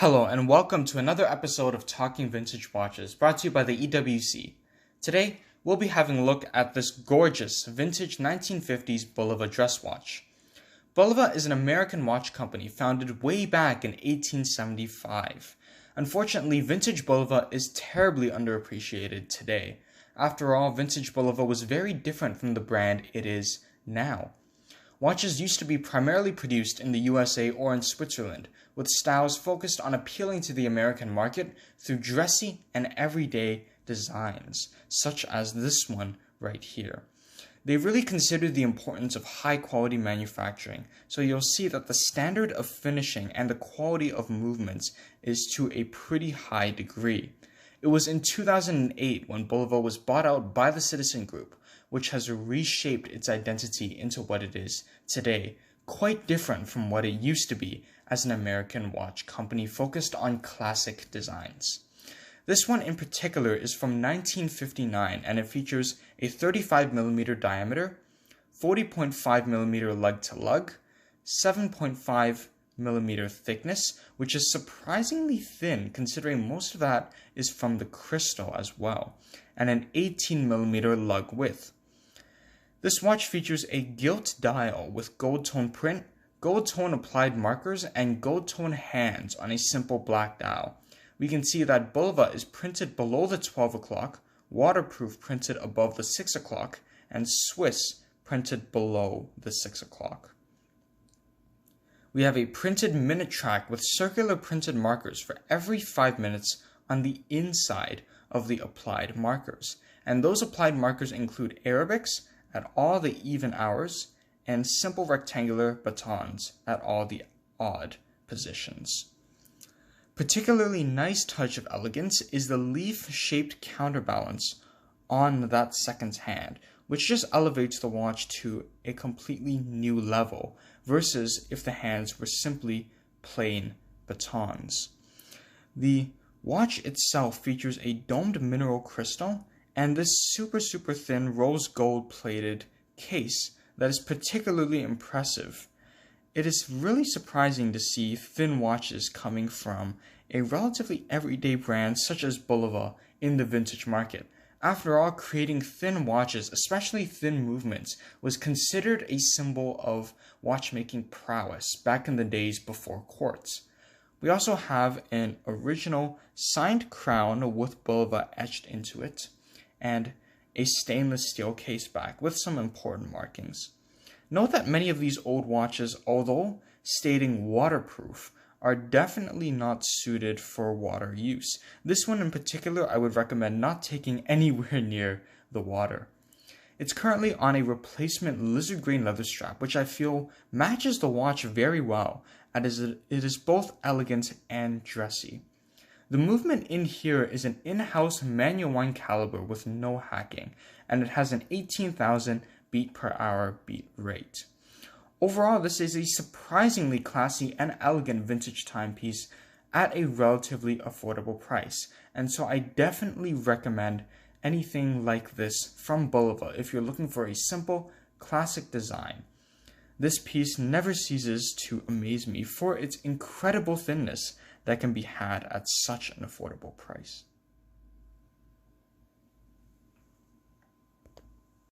Hello and welcome to another episode of Talking Vintage Watches brought to you by the EWC. Today, we'll be having a look at this gorgeous vintage 1950s Bulova dress watch. Bulova is an American watch company founded way back in 1875. Unfortunately, vintage Bulova is terribly underappreciated today. After all, vintage Bulova was very different from the brand it is now. Watches used to be primarily produced in the USA or in Switzerland, with styles focused on appealing to the American market through dressy and everyday designs, such as this one right here. They really considered the importance of high-quality manufacturing, so you'll see that the standard of finishing and the quality of movements is to a pretty high degree. It was in 2008 when Bulova was bought out by the Citizen Group, which has reshaped its identity into what it is today, quite different from what it used to be as an American watch company focused on classic designs. This one in particular is from 1959 and it features a 35mm diameter, 40.5mm lug-to-lug, 7.5mm thickness, which is surprisingly thin considering most of that is from the crystal as well, and an 18mm lug width. This watch features a gilt dial with gold tone print, gold tone applied markers, and gold tone hands on a simple black dial. We can see that Bulova is printed below the 12 o'clock, waterproof printed above the 6 o'clock, and Swiss printed below the 6 o'clock. We have a printed minute track with circular printed markers for every 5 minutes on the inside of the applied markers. And those applied markers include Arabics at all the even hours and simple rectangular batons at all the odd positions. Particularly nice touch of elegance is the leaf-shaped counterbalance on that second hand, which just elevates the watch to a completely new level versus if the hands were simply plain batons. The watch itself features a domed mineral crystal and this super thin rose gold plated case that is particularly impressive. It is really surprising to see thin watches coming from a relatively everyday brand such as Bulova in the vintage market. After all, creating thin watches, especially thin movements, was considered a symbol of watchmaking prowess back in the days before quartz. We also have an original signed crown with Bulova etched into it, and a stainless steel case back with some important markings. Note that many of these old watches, although stating waterproof, are definitely not suited for water use. This one in particular I would recommend not taking anywhere near the water. It's currently on a replacement lizard green leather strap, which I feel matches the watch very well, as it is both elegant and dressy. The movement in here is an in-house manual 1 caliber with no hacking, and it has an 18,000 beat per hour beat rate. Overall, this is a surprisingly classy and elegant vintage timepiece at a relatively affordable price, and so I definitely recommend anything like this from Bulova if you're looking for a simple, classic design. This piece never ceases to amaze me for its incredible thinness that can be had at such an affordable price.